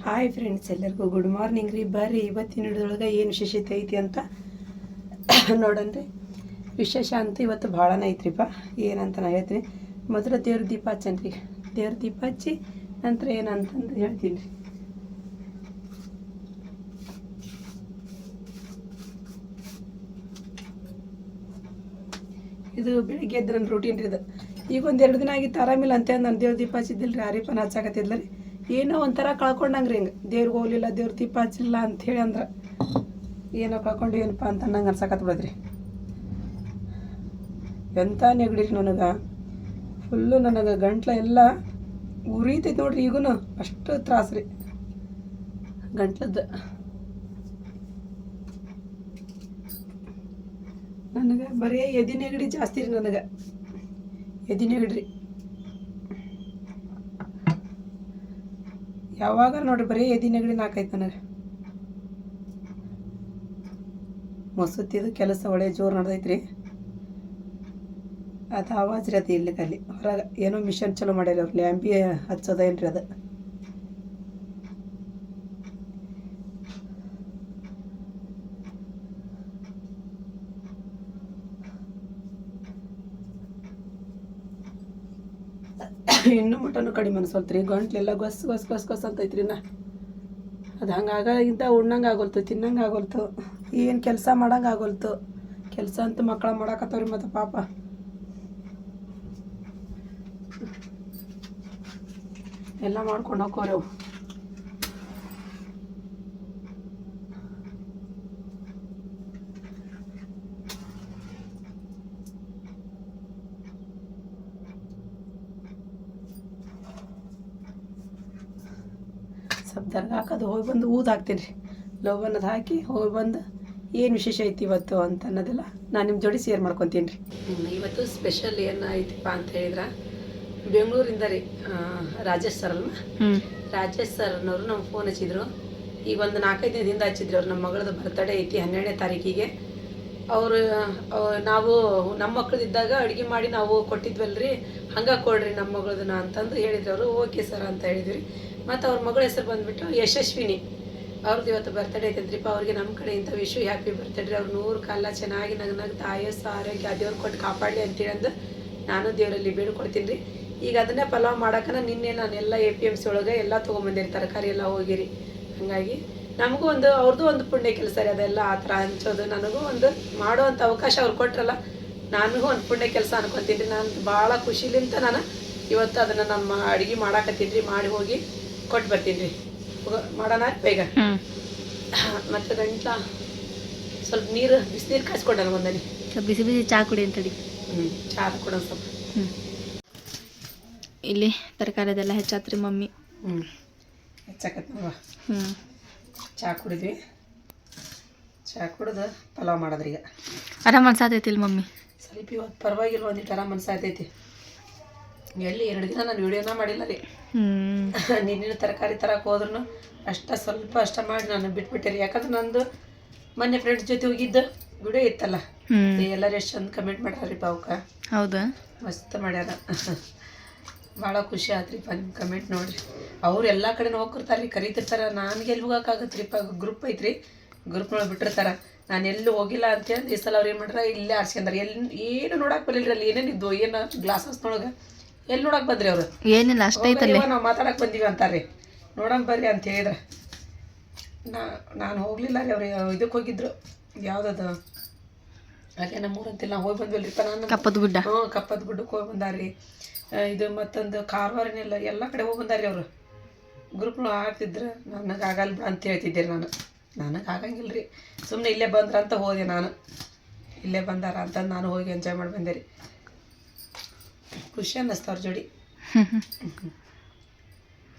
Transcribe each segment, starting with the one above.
Hi friends, ಎಲ್ಲರಿಗೂ good morning ರೀ. ಬರ್ರಿ ಇವತ್ತಿನ ಹಿಡಿದೊಳಗೆ ಏನು ವಿಶೇಷತೆ ಐತಿ ಅಂತ ನೋಡನ್ರಿ. ವಿಶೇಷ ಅಂತೂ ಇವತ್ತು ಭಾಳನೇ ಐತ್ರಿಪ್ಪ. ಏನಂತ ನಾನು ಹೇಳ್ತೀನಿ. ಮೊದಲು ದೇವ್ರ ದೀಪ ಹಚ್ಚನ್ರಿ. ದೇವ್ರ ದೀಪ ಹಚ್ಚಿ ನಂತರ ಏನಂತಂದು ಹೇಳ್ತೀನಿ ರೀ. ಇದು ಬೆಳಿಗ್ಗೆ ಎದ್ದು ನನ್ನ ರೂಟೀನ್ ರೀ. ಇದು ಈಗ ಒಂದೆರಡು ದಿನ ಆಗಿತ್ತು, ಆರಾಮಿಲ್ಲ ಅಂತೇಳಿ ನಾನು ದೇವ್ರ ದೀಪ ಹಚ್ಚಿದ್ದಿಲ್ಲ ರೀ. ಆರಿಪನ ಹಚ್ಚಾಕತ್ತಿದ್ಲ ರೀ. ಏನೋ ಒಂಥರ ಕಳ್ಕೊಂಡಂಗೆ ರೀ. ಹಿಂಗೆ ದೇವ್ರಿಗೆ ಹೋಗ್ಲಿಲ್ಲ, ದೇವ್ರ ದೀಪ ಹಚ್ಚಲಿಲ್ಲ ಅಂಥೇಳಿ ಅಂದ್ರೆ ಏನೋ ಕಳ್ಕೊಂಡು ಏನಪ್ಪ ಅಂತ ನಂಗೆ ಅನ್ಸಕತ್ಬಿಡದ್ರಿ. ಎಂಥ ನೆಗಡಿ ರೀ ನನಗೆ. ಫುಲ್ಲು ನನಗೆ ಗಂಟ್ಲ ಎಲ್ಲ ಉರಿತೈತೆ ನೋಡ್ರಿ. ಈಗೂ ಅಷ್ಟು ತ್ರಾಸ ರೀ ಗಂಟ್ಲದ್ದು. ನನಗೆ ಬರೀ ಎದೆ ನೆಗಡಿ ಜಾಸ್ತಿ ರೀ. ನನಗೆ ಎದೆ ನೆಗಡಿ ರೀ. ಯಾವಾಗ ನೋಡ್ರಿ ಬರೀ ಎದೆ ನೆಗಡಿ ನಾಕೈತೆ ನನಗೆ. ಮೊಸತ್ತಿದು ಕೆಲಸ ಒಳ್ಳೆ ಜೋರು ನಡೆದೈತ್ರಿ. ಅದು ಆವಾಜ್ ರೀ. ಅದು ಇಲ್ಲಿ ಅಲ್ಲಿ ಹೊರಗೆ ಏನೋ ಮಿಷನ್ ಚಲೋ ಮಾಡ್ಯಾರ ಅವ್ರು. ಲ್ಯಾಂಬಿ ಹಚ್ಚೋದೇನ್ರಿ ಅದು. ಇನ್ನೂ ಮಟನು ಕಡಿಮೆ ಅನ್ಸಲ್ತ್ರಿ. ಗಂಟ್ಲೆಲ್ಲ ಗೊಸ್ ಗೊಸ್ ಗೊಸ್ ಗೊಸ್ ಅಂತೈತ್ರಿ. ಅದು ಹಂಗಾಗ ಇಂಥ ಉಣ್ಣಂಗೆ ಆಗೋಲ್ತು, ತಿನ್ನಂಗೆ ಆಗೋಲ್ತು, ಏನು ಕೆಲಸ ಮಾಡಂಗೆ ಆಗೋಲ್ತು. ಕೆಲಸ ಅಂತೂ ಮಕ್ಕಳ ಮಾಡಾಕತ್ತವ್ರಿ. ಮತ್ತು ಪಾಪ ಎಲ್ಲ ಮಾಡ್ಕೊಂಡು ಹೋಗೋರಿ ಅವು. ಸ್ವಲ್ಪ ದರ್ಗ ಹಾಕೋದು ಹೋಗಿ ಬಂದು ಊದು ಹಾಕ್ತೀನಿ ರೀ. ಲೋಬನ್ನದು ಹಾಕಿ ಹೋಗಿ ಬಂದು ಏನು ವಿಶೇಷ ಐತಿ ಇವತ್ತು ಅಂತ ಅನ್ನೋದೆಲ್ಲ ನಾನು ನಿಮ್ಮ ಜೋಡಿ ಶೇರ್ ಮಾಡ್ಕೊತೀನಿ ರೀ. ಇವತ್ತು ಸ್ಪೆಷಲ್ ಏನು ಐತಿಪ್ಪ ಅಂತ ಹೇಳಿದ್ರೆ, ಬೆಂಗಳೂರಿಂದ ರೀ ರಾಜೇಶ್ ಸರ್ ಅಲ್ವ, ರಾಜೇಶ್ ಸರ್ನವರು ನಮ್ಗೆ ಫೋನ್ ಹಚ್ಚಿದ್ರು. ಈಗ ಒಂದು 4-5 ದಿನದಿಂದ ಹಚ್ಚಿದ್ರು. ಅವ್ರು ನಮ್ಮ ಮಗಳದ್ದು ಬರ್ತಡೇ ಐತಿ 12ನೇ ತಾರೀಕಿಗೆ. ಅವರು ನಾವು ನಮ್ಮ ಮಕ್ಕಳದಿದ್ದಾಗ ಅಡುಗೆ ಮಾಡಿ ನಾವು ಕೊಟ್ಟಿದ್ವಲ್ರಿ, ಹಂಗೆ ಕೊಡ್ರಿ ನಮ್ಮ ಮಗಳದನ್ನ ಅಂತಂದು ಹೇಳಿದ್ರು ಅವರು. ಓಕೆ ಸರ್ ಅಂತ ಹೇಳಿದ್ವಿ. ಮತ್ತು ಅವ್ರ ಮಗಳ ಹೆಸರು ಬಂದುಬಿಟ್ಟು ಯಶಸ್ವಿನಿ. ಅವ್ರದ್ದು ಇವತ್ತು ಬರ್ತಡೇ ಐತಂತ್ರಿಪ್ಪ. ಅವ್ರಿಗೆ ನಮ್ಮ ಕಡೆಯಿಂದ ವಿಶು ಹ್ಯಾಪಿ ಬರ್ತಡೇ. ಅವ್ರು 100 ಕಾಲ ಚೆನ್ನಾಗಿ ನಗ್ನಗ್ತಾ ಆಯಸ್ಸು ಆರೋಗ್ಯ ದೇವ್ರು ಕೊಟ್ಟು ಕಾಪಾಡಲಿ ಅಂತೇಳಿ ಅಂದು ನಾನು ದೇವರಲ್ಲಿ ಬೇಡ್ಕೊಡ್ತೀನಿ ರೀ. ಈಗ ಅದನ್ನೇ ಪಲಾವ್ ಮಾಡೋಕೆ ನಿನ್ನೆ ನಾನೆಲ್ಲ APMC ಒಳಗೆ ಎಲ್ಲ ತೊಗೊಂಬಂದಿರಿ, ತರಕಾರಿ ಎಲ್ಲ ಹೋಗಿರಿ. ಹಾಗಾಗಿ ನಮಗೂ ಒಂದು ಅವ್ರದ್ದು ಒಂದು ಪುಣ್ಯ ಕೆಲಸ ರೀ ಅದೆಲ್ಲ. ಆ ಥರ ಹಂಚೋದು ನನಗೂ ಒಂದು ಮಾಡೋವಂಥ ಅವಕಾಶ ಅವ್ರು ಕೊಟ್ರಲ್ಲ, ನನಗೂ ಒಂದು ಪುಣ್ಯ ಕೆಲಸ ಅನ್ಕೊತೀನಿ ರೀ. ನಾನು ಭಾಳ ಖುಷಿಲಿಂತ ನಾನು ಇವತ್ತು ಅದನ್ನು ನಮ್ಮ ಅಡುಗೆ ಮಾಡಾಕತ್ತೀನಿ ರೀ. ಮಾಡಿ ಹೋಗಿ ಕೊಟ್ಟು ಬರ್ತೀನಿ ರೀ. ಮಾಡೋಣ ಬೇಗ. ಮತ್ತು ಗಂಟ್ಲ ಸ್ವಲ್ಪ ನೀರು ಬಿಸಿನೀರು ಕಾಯಿಸ್ಕೊಂಡ ಒಂದಲ್ಲಿ ಸ್ವಲ್ಪ ಬಿಸಿ ಬಿಸಿ ಚಹಾ ಕುಡಿ ಅಂತಡಿ. ಚಹಾ ಕೊಡೋಣ ಸ್ವಲ್ಪ. ಇಲ್ಲಿ ತರಕಾರಿ ಅದೆಲ್ಲ ಹೆಚ್ಚಾತ್ರಿ ಮಮ್ಮಿ. ಹೆಚ್ಚಾಕತ್ ನೋಡುವ. ಚಹಾ ಕುಡಿದ್ವಿ. ಚಹಾ ಕುಡಿದು ಪಲಾವ್ ಮಾಡೋದ್ರಿ. ಈಗ ಆರಾಮ್ ಅನ್ಸಾತೈತಿಲ್ ಮಮ್ಮಿ? ಸ್ವಲ್ಪ ಇವತ್ತು ಪರವಾಗಿಲ್ಲ, ಒಂದಿಟ್ಟು ಆರಾಮ್ ಅನ್ಸಾತೈತಿ. ಎಲ್ಲಿ 2 ದಿನ ನಾನು ವಿಡಿಯೋನ ಮಾಡಿಲ್ಲ ರೀ. ನಿನ್ನೆ ತರಕಾರಿ ತರಕ್ಕೆ ಹೋದ್ರೂ ಸ್ವಲ್ಪ ಅಷ್ಟ ಮಾಡಿ ನಾನು ಬಿಟ್ಬಿಟ್ಟೆ ರೀ. ಯಾಕಂದ್ರೆ ನಂದು ಮೊನ್ನೆ ಫ್ರೆಂಡ್ಸ್ ಜೊತೆ ಹೋಗಿದ್ದು ವಿಡಿಯೋ ಇತ್ತಲ್ಲ, ಎಲ್ಲರೂ ಎಷ್ಟು ಚಂದ ಕಮೆಂಟ್ ಮಾಡ್ಯಾರೀಪ ಅವಕ್ಕೆ. ಹೌದಾ? ಮಸ್ತ್ ಮಾಡ್ಯಾರ. ಭಾಳ ಖುಷಿ ಆತ್ರಿಪ್ಪ ನಿಮ್ಮ ಕಮೆಂಟ್ ನೋಡ್ರಿ. ಅವ್ರು ಎಲ್ಲ ಕಡೆನೂ ಹೋಗಿರ್ತಾರೆ ರೀ, ಕರೀತಿರ್ತಾರೆ. ನನಗೆ ಎಲ್ಲಿ ಹೋಗೋಕ್ಕಾಗತ್ರಿಪ್ಪ, ಗ್ರೂಪ್ ಐತ್ರಿ, ಗ್ರೂಪ್ನೊಳಗೆ ಬಿಟ್ಟಿರ್ತಾರೆ. ನಾನು ಎಲ್ಲೂ ಹೋಗಿಲ್ಲ ಅಂತೇಳಿ ಈ ಸಲ ಅವ್ರು ಏನು ಮಾಡ್ರೆ ಇಲ್ಲೇ ಆರ್ಸ್ಕೊಂಡ್ರೆ. ಏನು ನೋಡಕ್ಕೆ ಬರಲಿಲ್ಲ ಅಲ್ಲಿ. ಏನೇನಿದ್ದು ಏನು ಗ್ಲಾಸಸ್ನೊಳಗೆ ಎಲ್ಲಿ ನೋಡಕ್ಕೆ ಬಂದ್ರಿ ಅವರು? ಏನಿಲ್ಲ ಅಷ್ಟೈತಲ್ಲ, ನಾವು ಮಾತಾಡಕ್ಕೆ ಬಂದೀವಿ ಅಂತಾರೆ. ನೋಡೋಣ ಬರ್ರಿ ಅಂತ ಹೇಳಿದ್ರೆ ನಾನು ಹೋಗಲಿಲ್ಲ ರೀ. ಅವ್ರು ಇದಕ್ಕೆ ಹೋಗಿದ್ರು, ಯಾವುದದು ಅಲ್ಲೇ ನಮ್ಮೂರಂತಿಲ್ಲ, ನಾವು ಹೋಗಿ ಬಂದ್ವಲ್ರಿಪ್ಪ. ನಾನು ಕಪ್ಪದ ಗುಡ್ಡ. ಕಪ್ಪದ ಗುಡ್ಡಕ್ಕೆ ಹೋಗಿ ಬಂದಾರ್ರಿ. ಇದು ಮತ್ತೊಂದು ಕಾರವಾರನೆಲ್ಲ ಎಲ್ಲ ಕಡೆ ಹೋಗಿ ಬಂದಾರ್ರಿ ಅವರು. ಗ್ರೂಪ್ನ ಆಗ್ತಿದ್ರು. ನನಗೆ ಆಗಲ್ಲ ಬಿಡ ಅಂತ ಹೇಳ್ತಿದ್ದೆ ರೀ. ನನಗೆ ಆಗಂಗಿಲ್ಲ ರೀ. ಸುಮ್ಮನೆ ಇಲ್ಲೇ ಬಂದ್ರ ಅಂತ ಹೋದೆ ನಾನು. ಇಲ್ಲೇ ಬಂದಾರ ಅಂತಂದು ನಾನು ಹೋಗಿ ಎಂಜಾಯ್ ಮಾಡಿ ಬಂದೆ ರೀ. ಖುಷಿ ಅನ್ನಿಸ್ತು ಅವ್ರ ಜೋಡಿ.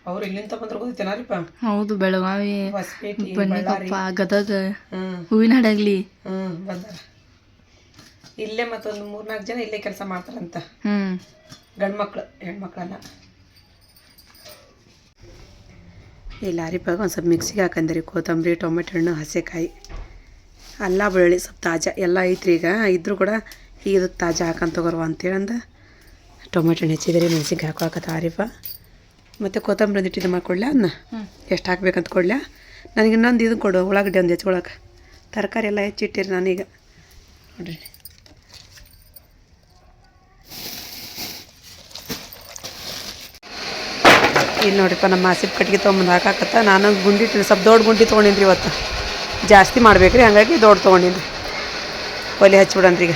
ಅವ್ರು ಇಲ್ಲಿಂದ ಬಂದ್ರೆ ಗೊತ್ತೇನಾರಿಪ್ಪ? ಹೌದು, ಬೆಳಗಾವಿ, ಹೊಸಪೇಟೆ, ಬಳ್ಳಾರಿ, ಗದಗ, ಹೂವಿನಹಡಗಲಿ ಬಂದಾರ. ಇಲ್ಲೇ ಮತ್ತೊಂದು 3-4 ಜನ ಇಲ್ಲೇ ಕೆಲಸ ಮಾಡ್ತಾರಂತ, ಗಂಡು ಮಕ್ಳು, ಹೆಣ್ಮಕ್ಳಲ್ಲ. ಈ ಲಾರಿಪಾಗ ಒಂದು ಸ್ವಲ್ಪ ಮಿಕ್ಸಿಗೆ ಹಾಕಂದ್ರಿ. ಕೊತ್ತಂಬರಿ, ಟೊಮೆಟೊ ಹಣ್ಣು, ಹಸೆಕಾಯಿ, ಅಲ್ಲ ಬೆಳ್ಳುಳ್ಳಿ ಸ್ವಲ್ಪ ತಾಜಾ ಎಲ್ಲ ಐತ್ರಿ. ಈಗ ಇದ್ರೂ ಕೂಡ ಈಗ ಇದಕ್ಕೆ ತಾಜಾ ಹಾಕಂತ ತಗೋರುವ ಅಂತೇಳಿ ಅಂದ ಟೊಮೆಟೊ ಹಣ್ಣು ಹೆಚ್ಚಿದ್ರಿ. ಮೆಣಸಿಗೆ ಹಾಕೋಕತ್ತ ಆರಿಫ. ಮತ್ತು ಕೊತ್ತಂಬರಿ ಒಂದು ಇಟ್ಟಿದ್ದು ಮಾಡ್ಕೊಡ್ಲಾ ಅದನ್ನ ಹ್ಞೂ ಎಷ್ಟು ಹಾಕ್ಬೇಕಂತ ಕೊಡ್ಲಾ ನನಗೆ ಇನ್ನೊಂದು ಇದು ಕೊಡು ಉಳ್ಳಾಗಡ್ಡಿ ಒಂದು ಹೆಚ್ಚೊಳಗೆ ತರಕಾರಿ ಎಲ್ಲ ಹೆಚ್ಚಿಟ್ಟಿರಿ ನಾನೀಗ ನೋಡ್ರಿ ಇಲ್ಲಿ ನೋಡ್ರಿಪ್ಪ ನಮ್ಮ ಆಸಿಪ್ ಕಟ್ಟಿಗೆ ತೊಗೊಂಬಂದು ಹಾಕಾಕತ್ತ ನಾನು ಗುಂಡಿ ಸ್ವಲ್ಪ ದೊಡ್ಡ ಗುಂಡಿ ತೊಗೊಂಡಿನ್ರಿ ಇವತ್ತು ಜಾಸ್ತಿ ಮಾಡ್ಬೇಕ್ರಿ ಹಾಗಾಗಿ ದೊಡ್ಡ ತೊಗೊಂಡಿನಿ ಒಲೆ ಹಚ್ಬಿಡನ್ರಿ ಈಗ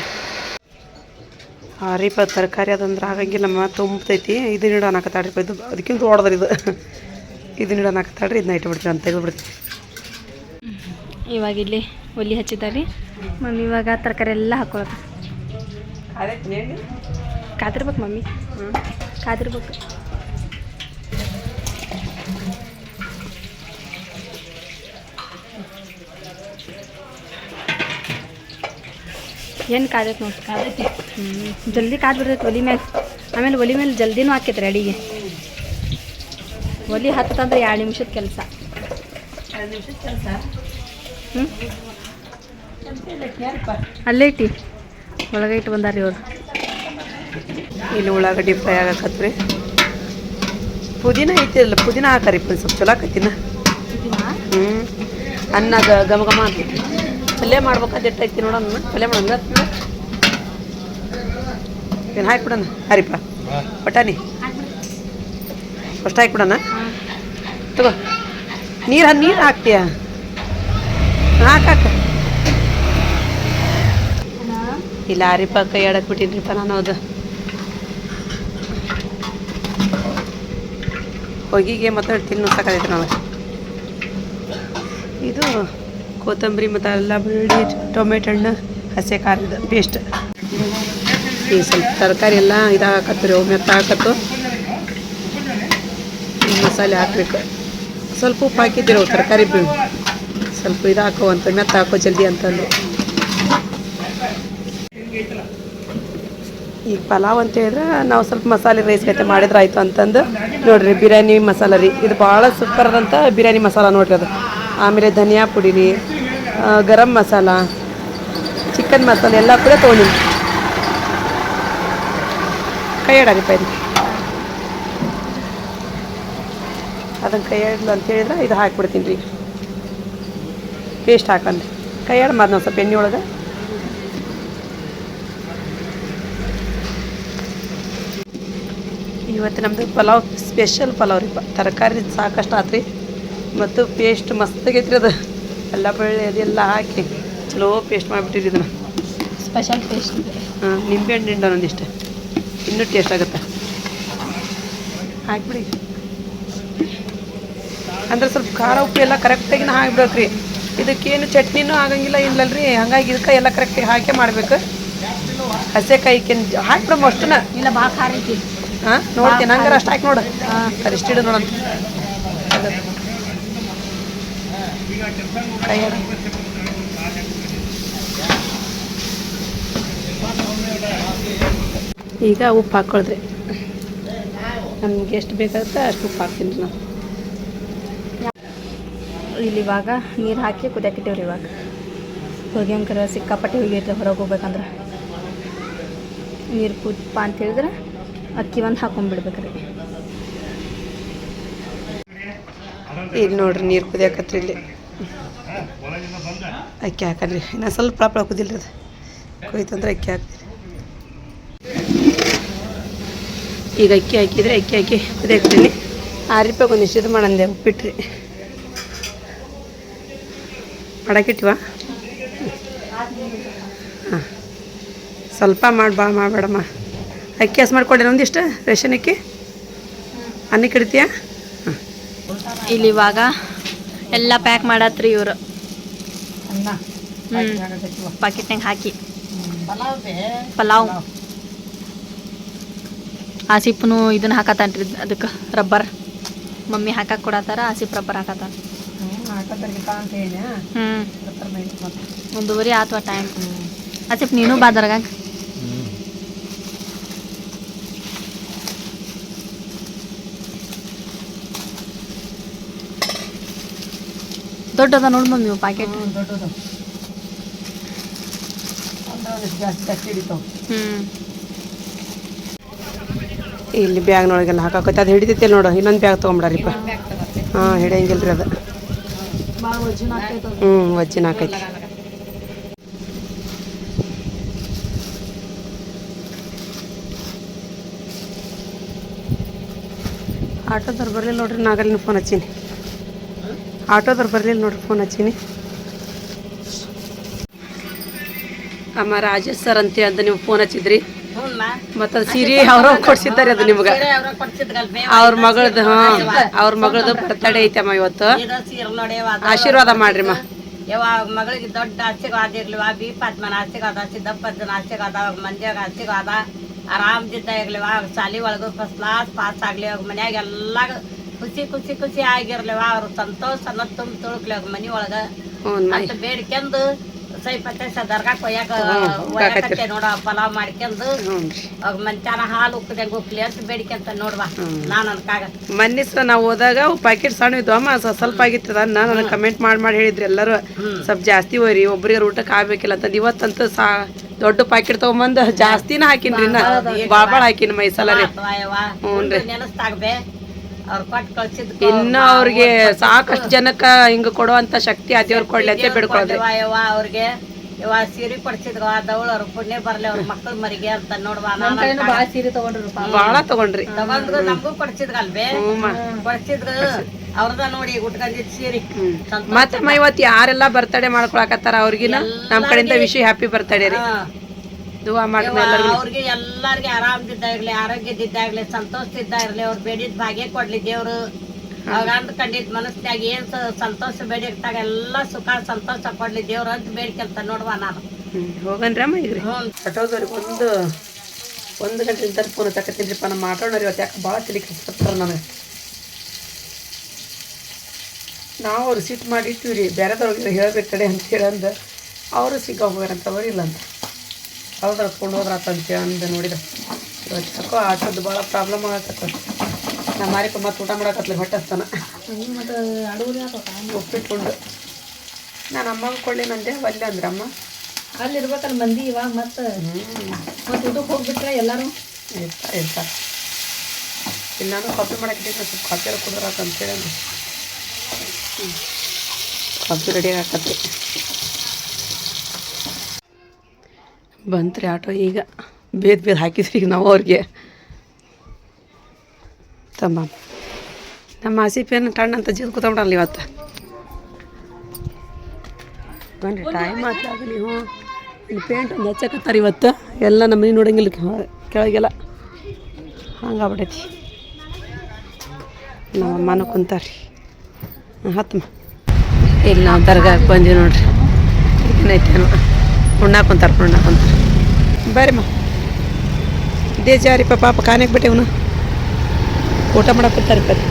ರೀಪ ತರಕಾರಿ ಅದಂದ್ರೆ ಆಗಂಗಿಲ್ಲಮ್ಮ ತುಂಬತೈತಿ ಇದನ್ನ ಇಡೋ ಅನ್ನಕತ್ತಾಳ್ರಿಪ್ಪ ಇದು ಅದಕ್ಕಿಂತ ದೊಡ್ಡದ್ರಿ ಇದು ಇದನ್ನ ಇಡೋ ಅನ್ನಕತ್ತಾಳ್ರಿ ಇದನ್ನ ಇಟ್ಬಿಡ್ತೀವಿ ಅಂತ ತೆಗೆದುಬಿಡ್ತೀವಿ ಇವಾಗ ಇಲ್ಲಿ ಒಲಿ ಹಚ್ಚಿದ್ದಾರೆ ಮಮ್ಮಿ ಇವಾಗ ತರಕಾರಿ ಎಲ್ಲ ಹಾಕೊಳ್ಳೋದು ಕಾದಿರ್ಬೇಕು ಮಮ್ಮಿ ಕಾದಿರ್ಬೇಕು ಏನು ಕಾದೈತೆ ನೋಡಿ ಕಾದೈತಿ ಜಲ್ದಿ ಕಾದು ಬಿಡ್ತೈತೆ ಒಲಿ ಮೇಲೆ ಆಮೇಲೆ ಒಲಿ ಮೇಲೆ ಜಲ್ದಿನೂ ಹಾಕೈತೆ ಅಡಿಗೆ ಒಲಿ ಹತ್ತಂದ್ರೆ 2 ನಿಮಿಷದ ಕೆಲಸ 2 ನಿಮಿಷದ ಕೆಲಸ ಹ್ಞೂ ಅಲ್ಲೇ ಇಟ್ಟು ಒಳಗೆ ಇಟ್ಟು ಬಂದಾರ ಇವರು ಇಲ್ಲಿ ಉಳ್ಳಾಗಡ್ಡಿ ಫ್ರೈ ಆಗಕತ್ರಿ ಪುದೀನ ಐತಿರಲ್ಲ ಪುದೀನ ಹಾಕರಿ ಸ್ವಲ್ಪ ಚಲೋ ಆಕತ್ತಿನ ಅನ್ನ ಘಮ ಘಮ ಅಂತೈತಿ ಪಲ್ಯ ಮಾಡ್ಬೇಕಾದ ಎಟ್ಟೈತಿ ನೋಡೋಣ ಪಲ್ಯ ಮಾಡೋಣ ಏನು ಹಾಕ್ಬಿಡೋಣ ಹರಿಪ್ಪ ಬಟಾಣಿ ಫಸ್ಟ್ ಹಾಕ್ಬಿಡೋಣ ತಗೋ ನೀರು ಹಾಕ್ತೀಯ ಹಾಕಾಕ ಇಲ್ಲ ಹರಿಪ್ಪ ಕೈ ಆಡಕ್ಕೆ ಬಿಟ್ಟಿನ್ರಿಪ್ಪ ನಾನು ಅದು ಹೊಗಿಗೆ ಮತ್ತು ತಿನ್ನು ಸಾಕಾಗೈತೆ ನಾವು ಇದು ಕೊತ್ತಂಬರಿ ಮತ್ತು ಎಲ್ಲ ಬೆಳ್ಳುಳ್ಳಿ ಟೊಮೆಟೊ ಹಣ್ಣು ಹಸಿ ಖಾರದ ಪೇಸ್ಟ್ ಈ ಸ್ವಲ್ಪ ತರಕಾರಿ ಎಲ್ಲ ಇದಾಗತ್ತರಿ ಅವು ಮೆತ್ತ ಹಾಕತ್ತು ಮಸಾಲೆ ಹಾಕ್ಬೇಕು ಸ್ವಲ್ಪ ಉಪ್ಪು ಹಾಕಿದ್ದೀರಿ ತರಕಾರಿ ಸ್ವಲ್ಪ ಇದು ಹಾಕೋ ಅಂತ ಮೆತ್ತ ಹಾಕೋ ಜಲ್ದಿ ಅಂತಂದು ಈಗ ಪಲಾವ್ ಅಂತ ಹೇಳಿದ್ರೆ ನಾವು ಸ್ವಲ್ಪ ಮಸಾಲೆ ರೈಸ್ ಗತೆ ಮಾಡಿದ್ರೆ ಆಯಿತು ಅಂತಂದು ನೋಡಿರಿ ಬಿರಿಯಾನಿ ಮಸಾಲ ರೀ ಇದು ಭಾಳ ಸೂಪರ್ ಅದಂತ ಬಿರಿಯಾನಿ ಮಸಾಲ ನೋಡಿರಿ ಅದು ಆಮೇಲೆ ಧನಿಯಾ ಪುಡಿ ರೀ ಗರಂ ಮಸಾಲ ಚಿಕನ್ ಮಸಾಲೆ ಎಲ್ಲ ಕೂಡ ತೊಗೊಂಡಿನಿ ಕೈ ಆಡರಿಪ್ಪ ಇದು ಅದನ್ನು ಕೈ ಆಡಲು ಅಂತ ಹೇಳಿದ್ರೆ ಇದು ಹಾಕಿಬಿಡ್ತೀನಿ ರೀ ಪೇಸ್ಟ್ ಹಾಕಂದ್ರೆ ಕೈ ಆಡ ಮಾಡಿ ನಾವು ಸ್ವಲ್ಪ ಎಣ್ಣೆ ಒಳಗೆ ಇವತ್ತು ನಮ್ಮದು ಪಲಾವ್ ಸ್ಪೆಷಲ್ ಪಲಾವ್ ರೀ ತರಕಾರಿ ಸಾಕಷ್ಟು ಆತ್ರಿ ಮತ್ತು ಪೇಸ್ಟ್ ಮಸ್ತಾಗೈತ್ರಿ ಅದು ಎಲ್ಲ ಬೆಳ್ಳಿ ಅದೆಲ್ಲ ಹಾಕಿ ಚಲೋ ಪೇಸ್ಟ್ ಮಾಡಿಬಿಟ್ಟಿರಿ ಇದನ್ನು ಸ್ಪೆಷಲ್ ಟೇಸ್ಟ್ ನಿಂಬೆಹಣ್ಣು ಹಿಂಡ ಒಂದಿಷ್ಟು ಇನ್ನೂ ಟೇಸ್ಟ್ ಆಗುತ್ತೆ ಹಾಕ್ಬಿಡಿ ಅಂದ್ರೆ ಸ್ವಲ್ಪ ಖಾರ ಉಪ್ಪು ಎಲ್ಲ ಕರೆಕ್ಟಾಗಿನ ಹಾಕ್ಬೇಕ್ರಿ ಇದಕ್ಕೇನು ಚಟ್ನಿನೂ ಆಗಂಗಿಲ್ಲ ಇಲ್ಲಲ್ರಿ ಹಂಗಾಗಿ ಇದಕ್ಕೆ ಎಲ್ಲ ಕರೆಕ್ಟಾಗಿ ಹಾಕಿ ಮಾಡ್ಬೇಕು ಹಸೆಕಾಯಿಕೇನು ಹಾಕ್ಬಿಡಮ್ಮ ಅಷ್ಟನ್ನ ಇಲ್ಲ ಭಾಳ ಖಾರ ಐತಿ ಹಾಂ ನೋಡ್ತೀನಿ ಹಂಗಾರೆ ಅಷ್ಟು ಹಾಕಿ ನೋಡು ಅದಿಷ್ಟು ಇಡು ನೋಡಂತ ಕೈ ಈಗ ಉಪ್ಪು ಹಾಕ್ಕೊಳ್ರಿ ನಮ್ಗೆ ಎಷ್ಟು ಬೇಕಾಗುತ್ತೆ ಅಷ್ಟು ಉಪ್ಪು ಹಾಕ್ತೀನಿ ರೀ ನಾವು ಇಲ್ಲಿ ಇವಾಗ ನೀರು ಹಾಕಿ ಕುದಿಯಾಕಿಟ್ಟೇವ್ರಿ ಇವಾಗ ಹೋಗ್ಯಂಕರ ಸಿಕ್ಕಾಪಟ್ಟೆ ಹೋಗಿರ್ತೀವಿ ಹೊರಗೆ ಹೋಗ್ಬೇಕಂದ್ರೆ ನೀರು ಕುದಪ್ಪ ಅಂತ ಹೇಳಿದ್ರೆ ಅಕ್ಕಿ ಒಂದು ಹಾಕೊಂಡ್ಬಿಡ್ಬೇಕ್ರಿ ಈಗ ನೋಡ್ರಿ ನೀರು ಕುದಿಯಾಕತ್ರಿ ಇಲ್ಲಿ ಅಕ್ಕಿ ಹಾಕಲ್ರಿ ಇನ್ನು ಸ್ವಲ್ಪ ಪ್ರಾಪಳ ಕುದಿಲ್ರಿ ಅದು ಕೊಯ್ತಂದ್ರೆ ಅಕ್ಕಿ ಹಾಕ್ತೀರಿ ಈಗ ಅಕ್ಕಿ ಹಾಕಿದರೆ ಅಕ್ಕಿ ಹಾಕಿ ಕುದಿಯಾಕ್ತೀನಿ ₹6 ಒಂದಿಷ್ಟು ಇದು ಮಾಡಂದೆ ಉಪ್ಪಿಟ್ರಿ ಮಾಡಾಕಿಟ್ಟಿವ ಹಾಂ ಸ್ವಲ್ಪ ಮಾಡಿ ಭಾಳ ಮಾಡಬೇಡಮ್ಮ ಅಕ್ಕಿ ಹಸಿ ಮಾಡ್ಕೊಡಿ ಒಂದಿಷ್ಟು ರೇಷನ್ ಅಕ್ಕಿ ಅನ್ನಕ್ಕೆ ಇಡ್ತೀಯಾ ಹಾಂ ಇಲ್ಲಿ ಇವಾಗ ಎಲ್ಲ ಪ್ಯಾಕ್ ಮಾಡತ್ರಿ ಇವರು ಪಾಕೆಟ್ನಾಗ ಹಾಕಿ ಪಲಾವ್ ಆಸಿಪ್ನು ಇದನ್ನ ಹಾಕತ್ತಾನ್ರಿ ಅದಕ್ಕೆ ರಬ್ಬರ್ ಮಮ್ಮಿ ಹಾಕಕ್ಕೆ ಕೊಡತ್ತಾರ ಆಸಿಪ್ ರಬ್ಬರ್ ಹಾಕತ್ತಾನ ಒಂದೂವರೆ ಆತ್ವ ಟೈಮ್ ಆಸಿಪ್ ನೀನು ಬಾದರ್ಗ ದೊಡ್ಡದ ನೋಡಿ ಮಮ್ಮಿ ಪ್ಯಾಕೆಟ್ ದೊಡ್ಡದು ಜಾಸ್ತಿ ಹಿಡಿತಾವೆ ಇಲ್ಲಿ ಬ್ಯಾಗ್ನೊಳಗೆಲ್ಲ ಹಾಕಾಕೈತೆ ಅದು ಹಿಡಿತೈತಿ ನೋಡು ಇನ್ನೊಂದು ಬ್ಯಾಗ್ ತೊಗೊಂಬಿಡ್ರಿಪ್ಪ ಹಾಂ ಹಿಡಿಯಂಗಿಲ್ಲ ರೀ ಅದು ವಜ್ಜಿನ ಹಾಕೈತಿ ಆಟೋದವ್ರು ಬರಲಿಲ್ಲ ನೋಡ್ರಿ ನಾಗಲಿನ ಫೋನ್ ಹಚ್ಚೀನಿ ಆಟೋದವ್ರು ಬರಲಿಲ್ಲ ನೋಡ್ರಿ ಫೋನ್ ಹಚ್ಚೀನಿ ಅಮ್ಮ ರಾಜೇಶ್ ಸರ್ ಅಂತ ಅಂತ ನೀವು ಫೋನ್ ಹಚ್ಚಿದ್ರಿ ಮತ್ತು ಅದು ಸೀರೆ ಅವ್ರ ಕೊಡ್ಸಿದ್ದಾರೆ ಅದು ನಿಮ್ಗೆ ಅವ್ರ ಮಗಳದ್ದು ಹಾಂ ಅವ್ರ ಮಗಳದ್ದು ಬರ್ತಡೇ ಐತಮ್ಮ ಇವತ್ತು ಆಶೀರ್ವಾದ ಮಾಡ್ರಿ ಅಮ್ಮ ಯಾವಾಗ ಮಗಳಿಗೆ ದೊಡ್ಡ ಆಶೀರ್ವಾದ ಇರ್ಲಿವ ಬಿ ಪದ್ಮನ ಆಶೀರ್ವಾದ ಸಿದ್ದಪ್ಪನ ಆಶೀರ್ವಾದ ಮಂದ್ಯಾಗ ಆಶೀರ್ವಾದ ಆರಾಮದಿದ್ದ ಇರ್ಲಿವ ಶಾಲಿ ಒಳಗೂ ಫಸ್ಟ್ ಕ್ಲಾಸ್ ಪಾಸ್ ಆಗ್ಲಿ ಅವಾಗ ಮನ್ಯಾಗ ಎಲ್ಲ ಖುಷಿ ಖುಷಿ ಖುಷಿ ಆಗಿರ್ಲಿವ ಅವ್ರು ಸಂತೋಷ ಅನ್ನೋದು ತುಂಬ ತುಳುಕ್ಲಿ ಅವಾಗ ಮನಿ ಒಳಗ ಅಂತ ಬೇಡ್ಕೆಂದು ಸೈಪತ್ತೆ ದರ್ಗಾ ಕೊಯ್ಯಾಕ ನೋಡ ಪಲಾವ್ ಮಾಡ್ಕೊಂಡು ಅವಾಗ ಮಂಚಾನ ಹಾಲು ಉಕ್ಕದಂಗ ಉಕ್ಲಿ ಅಂತ ಬೇಡಿಕೆಂತ ನೋಡ್ವಾ ನಾನು ಅನ್ಕಾಗ ಮೊನ್ನೆ ಸಹ ನಾವು ಹೋದಾಗ ಪ್ಯಾಕೆಟ್ ಸಣ್ಣ ಇದ್ವು ಅಮ್ಮ ಸ್ವಲ್ಪ ಆಗಿತ್ತದ ನನಗೆ ಕಮೆಂಟ್ ಮಾಡಿ ಹೇಳಿದ್ರಿ ಎಲ್ಲರೂ ಸ್ವಲ್ಪ ಜಾಸ್ತಿ ಹೋಯ್ರಿ ಒಬ್ರಿಗೆ ಊಟಕ್ಕೆ ಆಗ್ಬೇಕಿಲ್ಲ ಅಂತ ಇವತ್ತಂತೂ ದೊಡ್ಡ ಪ್ಯಾಕೆಟ್ ತಗೊಂಬಂದು ಜಾಸ್ತಿನ ಹಾಕಿನ್ರಿ ಬಾಳ ಹಾಕಿನ ಮೈಸಲ ರೀ ಹ್ಞೂನ್ರಿ ನೆನಸ್ತಾಗ್ಬೇ ಅವ್ರು ಕೊಟ್ಟು ಕಳ್ಸಿದ್ ಇನ್ನು ಅವ್ರಿಗೆ ಸಾಕಷ್ಟು ಜನಕ್ಕ ಹಿಂಗ ಕೊಡುವಂತ ಶಕ್ತಿ ಅದೇವ್ರು ಕೊಡ್ಲಿ ಅಂತ ಬೇಡ್ಕೊಳ್ರಿ ಅವ್ರಿಗೆ ಇವ ಸೀರೆ ಕೊಡ್ಸಿದ್ರು ದವಳು ಅವ್ರ ಪುಣ್ಯ ಬರ್ಲಿ ಅವ್ರ ಮಕ್ಕಳ ಮರಿಗೆ ಅಂತ ನೋಡ್ವಾ ಬಾಳ ತಗೊಂಡ್ರಿ ತಗೊಂಡ್ರು ನಮಗೂ ಕೊಡ್ಸಿದ್ರಲ್ವೇ ಕೊಡ್ಸಿದ್ರು ಅವ್ರದ ನೋಡಿ ಉಟ್ಕೊಂಡಿದ್ ಸೀರೆ ಮತ್ತಮ್ಮ ಇವತ್ತು ಯಾರೆಲ್ಲ ಬರ್ತಡೇ ಮಾಡ್ಕೊಳಕತ್ತಾರ ಅವ್ರಿಗಿನ ನಮ್ ಕಡೆಯಿಂದ ವಿಶ್ ಹ್ಯಾಪಿ ಬರ್ತಡೇ ರೀ ದುವಾ ಮಾಡ್ತೀನಿ ಅವ್ರಿಗೆ ಎಲ್ಲಾರ್ಗಿ ಆರಾಮದಿದ್ದಾಗ್ಲಿ ಆರೋಗ್ಯದಿದ್ದಾಗ್ಲಿ ಸಂತೋಷದಿದ್ದ ಇರ್ಲಿ ಅವ್ರು ಬೇಡಿದ್ ಭಾಗ್ಯ ಕೊಡ್ಲಿ ದೇವ್ರು ಅವಾಗ ಅಂದ್ಕೊಂಡಿದ್ ಮನಸ್ಸಿನಾಗ ಏನ್ ಸಂತೋಷ ಬೇಡಿರ್ತಾಗ ಎಲ್ಲಾ ಸುಖ ಸಂತೋಷ ಕೊಡ್ಲಿ ದೇವ್ರು ಅಂತ ಬೇಡ್ಕೊಂತ ನೋಡ್ವಾ ನಾನು ಹೋಗನ್ರಿ ಅಮ್ಮ ಈಗ ಆಟೋದವ್ರಿಗೆ ಒಂದು ಗಂಟೆ ಫೋನ್ ತಕತ್ತೀನಿರಿಪ್ಪ ನಮ್ಮ ಆಟೋನವ್ರು ಇವತ್ತು ಯಾಕೆ ಭಾಳ ತಲೆ ಕೆಡ್ಸ್ಕೊತಾರ ನನಗೆ ನಾವು ಅವ್ರು ಸಿಟ್ ಮಾಡಿ ಇಟ್ಟಿವಿ ರೀ ಬೇರೆದವ್ರಿಗೆ ಹೇಳ್ಬೇಕು ಕಡೆ ಅಂತ ಹೇಳಂದು ಅವರು ಸಿಕ್ಕ ಹೋಗ್ಯಾರಂತ ಬರಿಲ್ಲ ಅಂತ ಅವ್ರು ಹತ್ಕೊಂಡು ಹೋದ್ರಾತಂತೆ ಅಂದು ನೋಡಿದ ಇವತ್ತು ಯಾಕೋ ಆಟೋದು ಭಾಳ ಪ್ರಾಬ್ಲಮ್ ಆಗತ್ತಕ್ಕ ನಮ್ಮ ಮಾರಿಪ ಮತ್ತೆ ಊಟ ಮಾಡಕತ್ಲಿ ಹೊಟ್ಟಸ್ತಾನ ಉಪ್ಪಿಟ್ಕೊಂಡು ನಾನು ಅಮ್ಮಗೆ ಕೊಡ್ಲಿ ನಂದೆ ಒಲ್ಲೆ ಅಂದ್ರೆ ಅಮ್ಮ ಅಲ್ಲಿ ಇರ್ಬೇಕಲ್ಲ ಮಂದಿ ಇವಾಗ ಮತ್ತೆ ಊಟಕ್ಕೆ ಹೋಗ್ಬಿಟ್ರೆ ಎಲ್ಲರೂ ಇರ್ತಾರೆ ಇಲ್ಲಿ ನಾನು ಕಾಫಿ ಮಾಡಕ್ಕೆ ಸ್ವಲ್ಪ ಕಾಫಿ ಎಲ್ಲ ಕುದ್ರಾತ ಅಂತೇಳಿ ಅಂದ್ರೆ ಕಾಫಿ ರೆಡಿ ಹಾಕತ್ರಿ ಬಂತ್ರಿ ಆಟೋ ಈಗ ಬೇದ್ ಹಾಕಿದ್ರಿ ಈಗ ನಾವು ಅವ್ರಿಗೆ ತಮ್ಮ ನಮ್ಮ ಆಸಿಪೇನು ಟಣ್ಣ ಅಂತ ಜೀದ್ ಕೂತ್ಬಿಡಲ್ಲ ಇವತ್ತು ಬನ್ರಿ ಟೈಮ್ ಆಗಲಿ ಹ್ಞೂ ಇಲ್ಲಿ ಪೇಂಟ್ ಒಂದು ಹಚ್ಚಕತ್ತಾರೆ ಇವತ್ತು ಎಲ್ಲ ನಮ್ಮ ಮನೆ ನೋಡಂಗಿಲ್ಲ ಕೆಳಗೆಲ್ಲ ಹಂಗಾಗ್ಬಿಟ್ಟೈತಿ ನಮ್ಮ ಅಮ್ಮನೂ ಕುಂತಾರ್ರಿ ಹತ್ತಮ್ಮ ಇಲ್ಲಿ ನಾವು ದರ್ಗಾಕ್ಕೆ ಬಂದೀವಿ ನೋಡ್ರಿ ಏನೈತೇನೋ ಉಣ್ಣಾಕೊಂತಾರೆ ಬರ್ರಿ ಮಾ ಇದೇ ಜಾರಿಪ್ಪ ಪಾಪ ಕಾನೆಗೆ ಬಿಟ್ಟೆವನು ಊಟ ಮಾಡಕ್ಕೆ ಬರ್ರಿ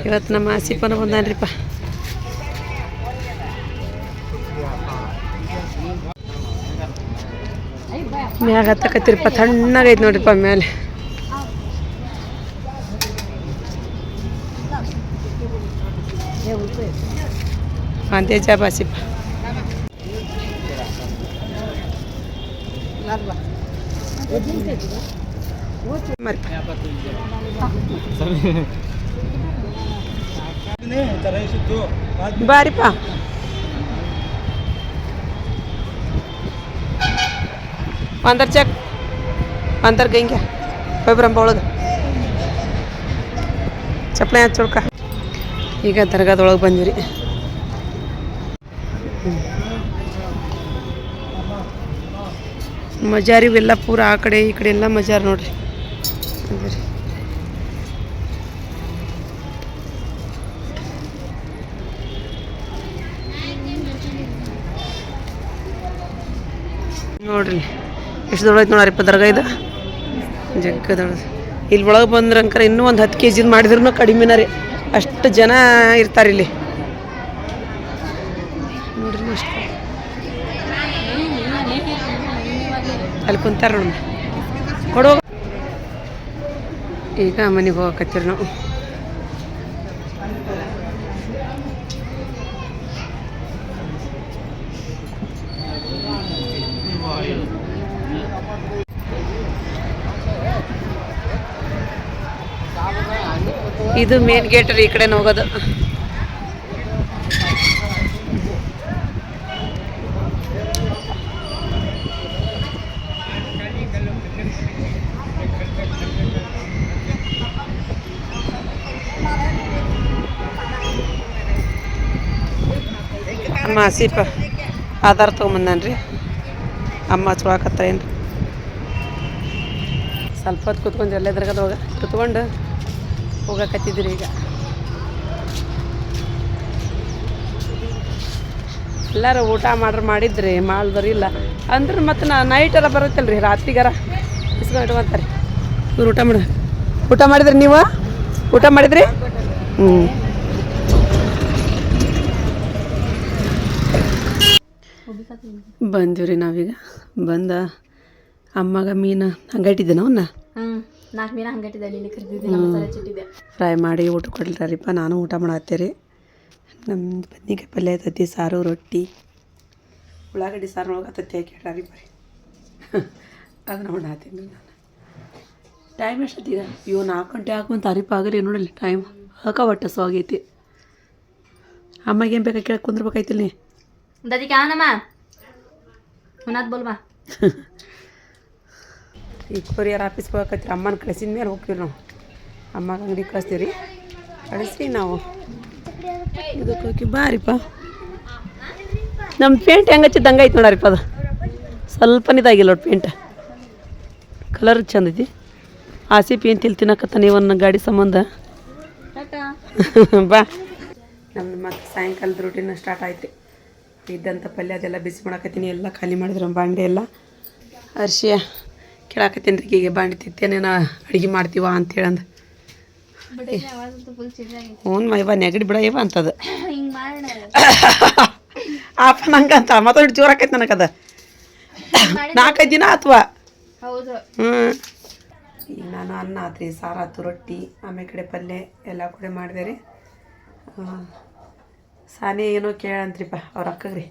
ಇವತ್ತು ನಮ್ಮ ಆಸಿಪನ ಬಂದಾನ್ರಿಪ್ಪ ಮ್ಯಾಗ ಹತ್ತಕತ್ತಿರಪ್ಪ ತಣ್ಣಗೈತೆ ನೋಡ್ರಿಪ್ಪ ಮೇಲೆ ಅದೇ ಜಾಬಾಸಿಪ್ಪ ಬಾರಿಪ್ಪ अंदर चेक अंदर गई क्या कोई ब्रह्म ಒಳಗೆ ಚಪ್ಪಲಿ ಹಚ್ಚೊಳ್ಕ ಈಗ ದರ್ಗಾದೊಳಗೆ ಬಂದಿರಿ ಮಜಾರಿ ಇವೆಲ್ಲ ಪೂರ ಆ ಕಡೆ ಈ ಕಡೆ ಎಲ್ಲ ಮಜಾರ್ ನೋಡ್ರಿ ನೋಡ್ರಿ ಎಷ್ಟು ದೊಡ್ಡೈತೆ ನೋಡ್ರಿಪ್ಪ ದರ್ಗಾ ಇದು ಜಗ್ಗ ದೊಡ್ಡದು ಇಲ್ಲಿ ಒಳಗೆ ಬಂದ್ರಂಕರ ಇನ್ನೂ ಒಂದು 10 kg ಮಾಡಿದ್ರು ಕಡಿಮೆನ ರೀ ಅಷ್ಟು ಜನ ಇರ್ತಾರೆ ಇಲ್ಲಿ ನೋಡ್ರಿ ಅಷ್ಟು ಅಲ್ಲಿ ಕುಂತಾರ ನೋಡಿ ಕೊಡೋ ಈಗ ಮನೆಗೆ ಹೋಗಕತ್ತೀರಿ ನಾವು. ಇದು ಮೇನ್ ಗೇಟ್ ರೀ, ಈ ಕಡೆ ಹೋಗೋದು. ಅಮ್ಮ ಆಸಿಫ ಆಧಾರ್ ತೊಗೊಂಬಂದನ್ರಿ. ಅಮ್ಮ ಹಚ್ಕೊಳಕತ್ತೇನು ರೀ. ಸ್ವಲ್ಪ ಹೊತ್ತು ಕೂತ್ಕೊಂಡು ಎಲ್ಲ ಎದ್ರಗದ ಕೂತ್ಕೊಂಡು ಹೋಗಕತ್ತಿದ್ರಿ. ಈಗ ಎಲ್ಲರೂ ಊಟ ಮಾಡಿದ್ರಿ ಮಾಡಿದ್ರಿಲ್ಲ ಅಂದ್ರೆ ಮತ್ತೆ ನೈಟೆಲ್ಲ ಬರುತ್ತಲ್ಲ ರೀ, ರಾತ್ರಿಗಾರ ಇಸ್ಕೊಂಡು ಇಟ್ಕೊಂತಾರೆ ಇವ್ರು. ಊಟ ಮಾಡಿದ್ರಿ ನೀವು? ಊಟ ಮಾಡಿದ್ರಿ? ಹ್ಞೂ. ಬಂದೀವಿ ರೀ ನಾವೀಗ. ಬಂದ ಅಮ್ಮಗ ಮೀನು ಹಂಗಟ್ಟಿದ್ದೇನೆ ಅವನ್ನ 4 ಮೀನು ಹಂಗಟ್ಟಿದ್ದೆ, ಅಲ್ಲಿ ಕರೆದಿದ್ದೆ, ಮಸಾಲೆ ಚಿಟ್ಟಿದ್ದೆ, ಫ್ರೈ ಮಾಡಿ ಊಟ ಕೊಡ್ಲಾರಿಪ್ಪ. ನಾನು ಊಟ ಮಾಡತ್ತೇರಿ. ನಮ್ದು ಬದ್ನಿಕಾಯಿ ಪಲ್ಯ ಐತತಿ, ಸಾರು, ರೊಟ್ಟಿ, ಉಳ್ಳಾಗಡ್ಡಿ ಸಾರು ಹೋಗತ್ತತಿ ಹಾಕಿ ಹೇಳ್ರಿ ಬರ್ರಿ. ಅದನ್ನ ಮಾಡತ್ತೀನಿ ನಾನು. ಟೈಮ್ ಎಷ್ಟೊತ್ತೀಗ? 4 ಗಂಟೆ ಹಾಕುವಂತ ಅರಿಪ ಆಗಲಿ ನೋಡಲಿ ಟೈಮ್. ಒಟ್ಟು ಸೊ ಆಗೈತಿ. ಅಮ್ಮಗೆ ಏನು ಬೇಕಾ ಕೇಳಕ್ಕೆ ಕುಂದ್ರಬೇಕಾಯ್ತಿಲ್ಲ ನೀ? दादी क्या नाम है? उन्नत बोल बा. ಈ ಕೊರಿಯರ್ ಆಫೀಸ್ಗೆ ಹೋಗಕತ್ತೀರಿ. ಅಮ್ಮನ ಕಳಿಸಿದ ಮೇಲೆ ಹೋಗ್ತೀವಿ ನಾವು. ಅಮ್ಮಗೆ ಅಂಗಡಿ ಕಳಿಸ್ತೀವಿ ರೀ, ಕಳಿಸಿ ನಾವು ಇದಕ್ಕೆ ಹೋಗಿ ಬಾರಿಪ್ಪ. ನಮ್ಮ ಪೇಂಟ್ ಹೆಂಗೆ ಹಚ್ಚಿದ್ದು ಹಂಗೆ ಐತೆ ನೋಡಾರಿಪ್ಪ. ಅದು ಸ್ವಲ್ಪನಿದಾಗಿಲ್ಲ ನೋಡಿ ಪೇಂಟ್, ಕಲರ್ ಚಂದ ಐತಿ. ಆಸಿಫ್ ಏನು ತಿನ್ನಕತ್ತ ನೀವನ್ನ ಗಾಡಿ ಸಂಬಂಧ. ಬಾ. ನಮ್ದು ಮತ್ತೆ ಸಾಯಂಕಾಲದ ರೂಟೀನ್ ಸ್ಟಾರ್ಟ್ ಆಯ್ತು. ಇದ್ದಂಥ ಪಲ್ಯ ಅದೆಲ್ಲ ಬಿಸಿ ಮಾಡಾಕತ್ತೀನಿ. ಎಲ್ಲ ಖಾಲಿ ಮಾಡಿದ್ರು ಬಾಂಡೆ ಎಲ್ಲ. ಅರ್ಶಿಯ ಕೇಳಾಕತ್ತೀನಿ ರೀ ಈಗ ಬಾಂಡೆ ತಿತ್ತೇನೇನ ಅಡುಗೆ ಮಾಡ್ತೀವ ಅಂತೇಳಂದು. ಹ್ಞೂ ಇವ ನೆಗಡಿ ಬಿಡ ಇವ ಅಂತದ ಆಪ ನಂಗಂತ ಮತ್ತೊಂದು ಜೋರು ಆಕೈತಿ ನನಗದ. 4-5 ದಿನ ಆತ್ವಾ. ಹ್ಞೂ. ಈಗ ನಾನು ಅನ್ನ ಆತ್ರಿ, ಸಾರು ಆತು, ರೊಟ್ಟಿ, ಆಮೇಲೆ ಕಡೆ ಪಲ್ಯ ಎಲ್ಲ ಕೂಡ ಮಾಡಿದೆ ರೀ. ಸಾನೇ ಏನೋ ಕೇಳಂತ್ರಿಪ್ಪ ಅವ್ರ ಅಕ್ಕಗ್ರಿ.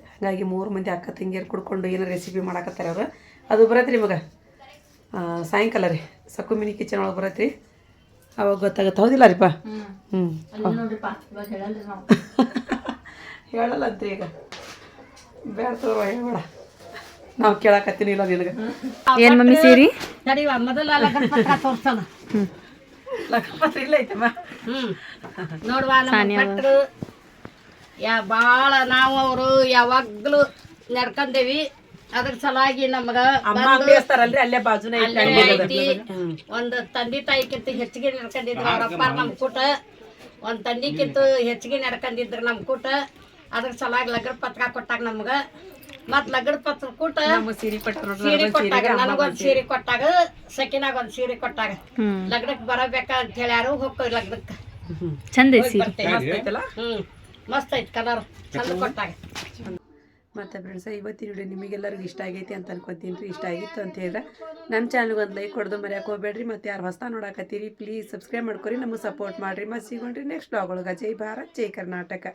ಹಾಗಾಗಿ 3 ಮಂದಿ ಅಕ್ಕ ತಂಗಿಯರು ಕುಡ್ಕೊಂಡು ಏನೋ ರೆಸಿಪಿ ಮಾಡಾಕತ್ತಾರೆ ಅವರು. ಅದು ಬರತ್ರಿ ಮಗ ಸಾಯಂಕಾಲ ರೀ. ಸಕ್ಕು ಮಿನಿ ಕಿಚನ್ ಒಳಗೆ ಬರತ್ರಿ, ಅವಾಗ ಗೊತ್ತಾಗತ್ತೆ. ಹೌದಿಲ್ಲ ರೀಪ್ಪ? ಹ್ಞೂ. ಹೇಳಲ್ಲಂತ್ರಿ ಈಗ. ಬೇಡ ತೋರುವ ಹೇಳ್ಬೇಡ, ನಾವು ಕೇಳಾಕತ್ತೀನಿ ಇಲ್ಲ ನಿನಗೆ. ಏನು ಮಮ್ಮಿ ಸೀರಿ ನಡಿವ ಮೊದಲ ಲಗ್ನ ಪತ್ರ ತೋರ್ಸೋಣ. ಲಗ್ನ ಪತ್ರ ಇಲ್ಲ ಐತಮ್ಮ. ನೋಡುವ ನಮ್ಮ ಭಟ್ರು ಭಾಳ ನಾವು ಅವರು ಯಾವಾಗಲೂ ನಡ್ಕೊಂಡೇವಿ. ಅದ್ರ ಸಲುವಾಗಿ ನಮ್ಗೆ ಅಲ್ಲೇ ಬಾಜುನೇ ಐತಿ. ಒಂದು ತಂದೆ ತಾಯಿಕಿಂತ ಹೆಚ್ಚಿಗೆ ನಡ್ಕೊಂಡಿದ್ರು ಅವರಪ್ಪ ನಮ್ಮ ಕೂಟ. ಒಂದು ತಂದಿಕ್ಕಿಂತ ಹೆಚ್ಚಿಗೆ ನಡ್ಕೊಂಡಿದ್ರು ನಮ್ಮ ಕೂಟ. ಅದ್ರ ಸಲುವಾಗಿ ಲಗ್ನ ಪತ್ರ ಕೊಟ್ಟಾಗ ನಮ್ಗೆ. ಮತ್ತು ಲಗ್ನ ಪತ್ರ ಕೂಟ ಸೀರೆ ಕೊಟ್ಟಾಗ, ನನಗೊಂದು ಸೀರೆ ಕೊಟ್ಟಾಗ, ಸಕಿನಾಗ ಒಂದು ಸೀರೆ ಕೊಟ್ಟಾಗ, ಲಗ್ನಕ್ಕೆ ಬರಬೇಕ ಅಂತ ಹೇಳ್ಯಾರು. ಹೋಗ್ತೀವಿ ಲಗ್ನಕ್ಕೆ. ಚಂದ ಹ್ಞೂ ಮಸ್ತ್ ಐತಿ ಕಲರ್, ಚಂದ ಕೊಟ್ಟಾಗ. ಮತ್ತು ಫ್ರೆಂಡ್ಸ ಇವತ್ತಿನ ವಿಡಿಯೋ ನಿಮಗೆಲ್ಲರಿಗೂ ಇಷ್ಟ ಆಗೈತಿ ಅಂತ ಅನ್ಕೊತೀನಿ ರೀ. ಇಷ್ಟ ಆಗಿತ್ತು ಅಂತ ಹೇಳಿದ್ರೆ ನನ್ನ ಚಾನಲ್ಗೆ ಒಂದು ಲೈಕ್ ಕೊಡೋದು ಮರ್ಯಾಕೆ ಹೋಗ್ಬೇಡ್ರಿ. ಮತ್ತು ಯಾರು ಹೊಸ ನೋಡಾಕತ್ತೀರಿ ಪ್ಲೀಸ್ ಸಬ್ಸ್ಕ್ರೈಬ್ ಮಾಡ್ಕೊರಿ, ನಮಗೆ ಸಪೋರ್ಟ್ ಮಾಡಿರಿ. ಮತ್ತು ಸಿಗೋಣ್ರಿ ನೆಕ್ಸ್ಟ್ ವ್ಲಾಗ್ ಒಳಗೆ. ಜೈ ಭಾರತ್, ಜೈ ಕರ್ನಾಟಕ.